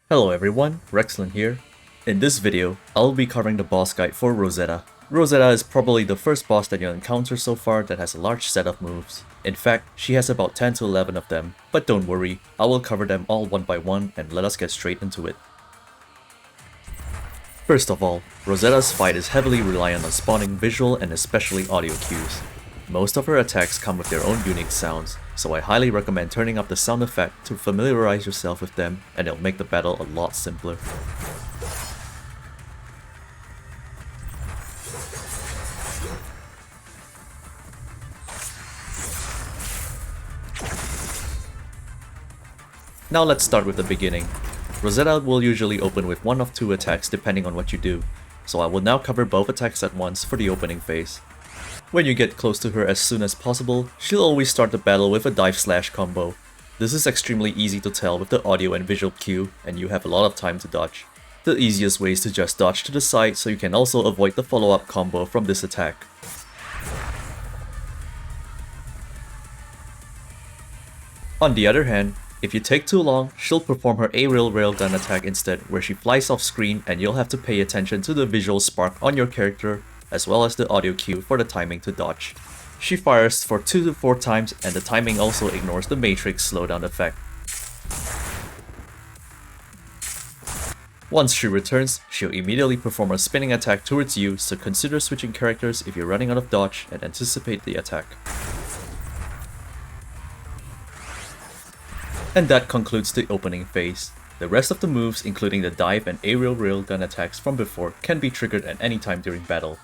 Hello everyone, Rexlent here. In this video, I'll be covering the boss guide for Rosetta. Rosetta is probably the first boss that you'll encounter so far that has a large set of moves. In fact, she has about 10 to 11 of them, but don't worry, I will cover them all one by one and let us get straight into it. First of all, Rosetta's fight is heavily reliant on spawning visual and especially audio cues. Most of her attacks come with their own unique sounds, so I highly recommend turning up the sound effect to familiarize yourself with them, and it'll make the battle a lot simpler. Now let's start with the beginning. Rosetta will usually open with one of two attacks depending on what you do, so I will now cover both attacks at once for the opening phase. When you get close to her as soon as possible, she'll always start the battle with a dive/slash combo. This is extremely easy to tell with the audio and visual cue, and you have a lot of time to dodge. The easiest way is to just dodge to the side so you can also avoid the follow-up combo from this attack. On the other hand, if you take too long, she'll perform her aerial railgun attack instead, where she flies off screen and you'll have to pay attention to the visual spark on your character as well as the audio cue for the timing to dodge. She fires for 2 to 4 times and the timing also ignores the matrix slowdown effect. Once she returns, she'll immediately perform a spinning attack towards you, so consider switching characters if you're running out of dodge and anticipate the attack. And that concludes the opening phase. The rest of the moves, including the dive and aerial railgun attacks from before, can be triggered at any time during battle.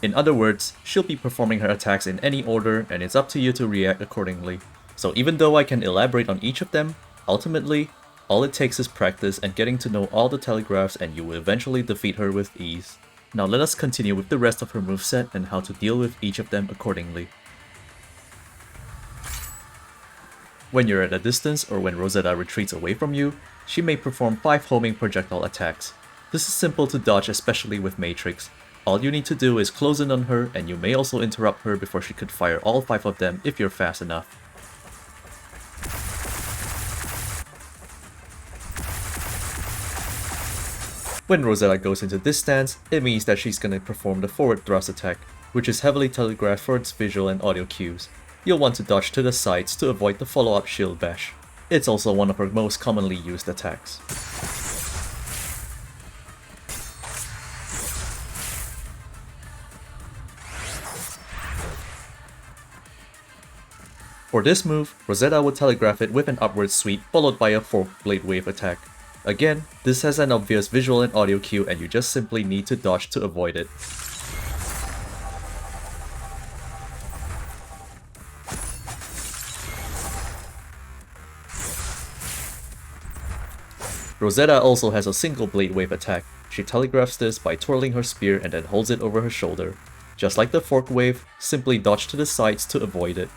In other words, she'll be performing her attacks in any order and it's up to you to react accordingly. So even though I can elaborate on each of them, ultimately, all it takes is practice and getting to know all the telegraphs and you will eventually defeat her with ease. Now let us continue with the rest of her moveset and how to deal with each of them accordingly. When you're at a distance or when Rosetta retreats away from you, she may perform 5 homing projectile attacks. This is simple to dodge, especially with Matrix. All you need to do is close in on her, and you may also interrupt her before she could fire all 5 of them if you're fast enough. When Rosetta goes into this stance, it means that she's gonna perform the forward thrust attack, which is heavily telegraphed for its visual and audio cues. You'll want to dodge to the sides to avoid the follow-up shield bash. It's also one of her most commonly used attacks. For this move, Rosetta would telegraph it with an upward sweep followed by a forked blade wave attack. Again, this has an obvious visual and audio cue and you just simply need to dodge to avoid it. Rosetta also has a single blade wave attack. She telegraphs this by twirling her spear and then holds it over her shoulder. Just like the fork wave, simply dodge to the sides to avoid it.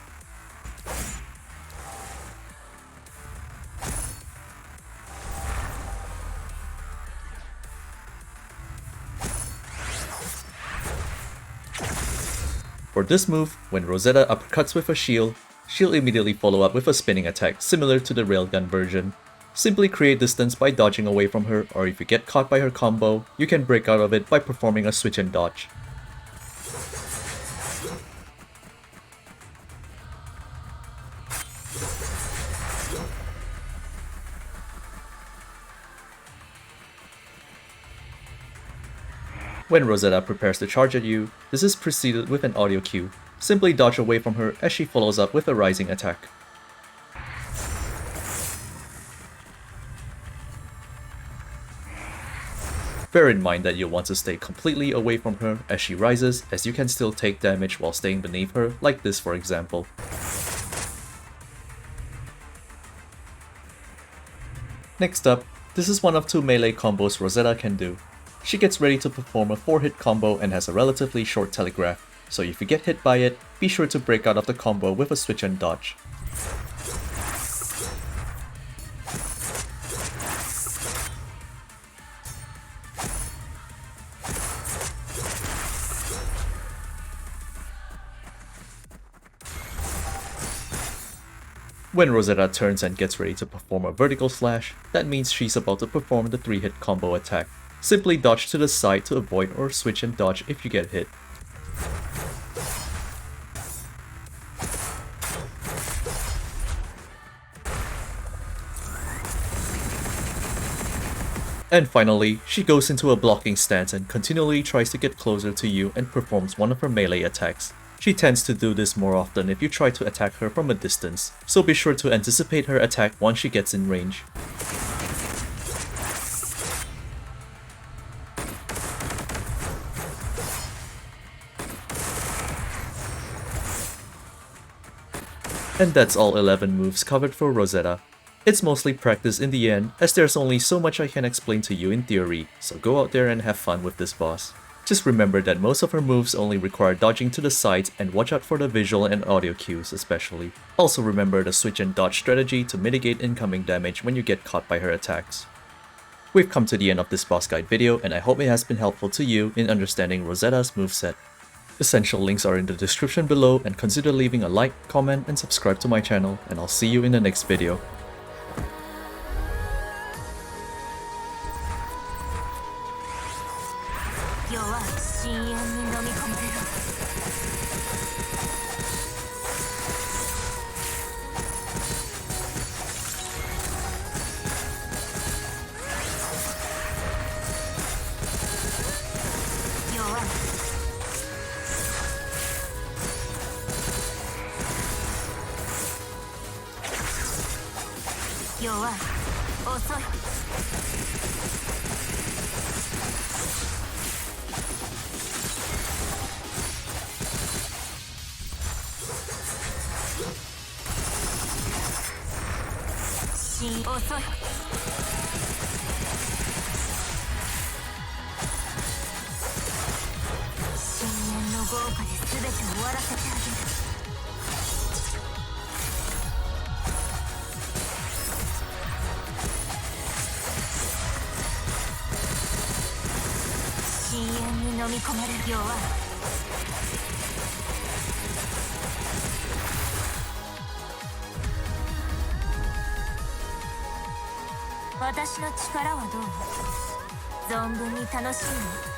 For this move, when Rosetta uppercuts with a shield, she'll immediately follow up with a spinning attack similar to the railgun version. Simply create distance by dodging away from her, or if you get caught by her combo, you can break out of it by performing a switch and dodge. When Rosetta prepares to charge at you, this is preceded with an audio cue. Simply dodge away from her as she follows up with a rising attack. Bear in mind that you'll want to stay completely away from her as she rises, as you can still take damage while staying beneath her, like this for example. Next up, this is one of 2 melee combos Rosetta can do. She gets ready to perform a 4-hit combo and has a relatively short telegraph, so if you get hit by it, be sure to break out of the combo with a switch and dodge. When Rosetta turns and gets ready to perform a vertical slash, that means she's about to perform the 3-hit combo attack. Simply dodge to the side to avoid or switch and dodge if you get hit. And finally, she goes into a blocking stance and continually tries to get closer to you and performs one of her melee attacks. She tends to do this more often if you try to attack her from a distance, so be sure to anticipate her attack once she gets in range. And that's all 11 moves covered for Rosetta. It's mostly practice in the end, as there's only so much I can explain to you in theory, so go out there and have fun with this boss. Just remember that most of her moves only require dodging to the sides, and watch out for the visual and audio cues especially. Also remember the switch and dodge strategy to mitigate incoming damage when you get caught by her attacks. We've come to the end of this boss guide video, and I hope it has been helpful to you in understanding Rosetta's moveset. Essential links are in the description below, and consider leaving a like, comment, and subscribe to my channel, and I'll see you in the next video.私の力はどう？存分に楽しむ？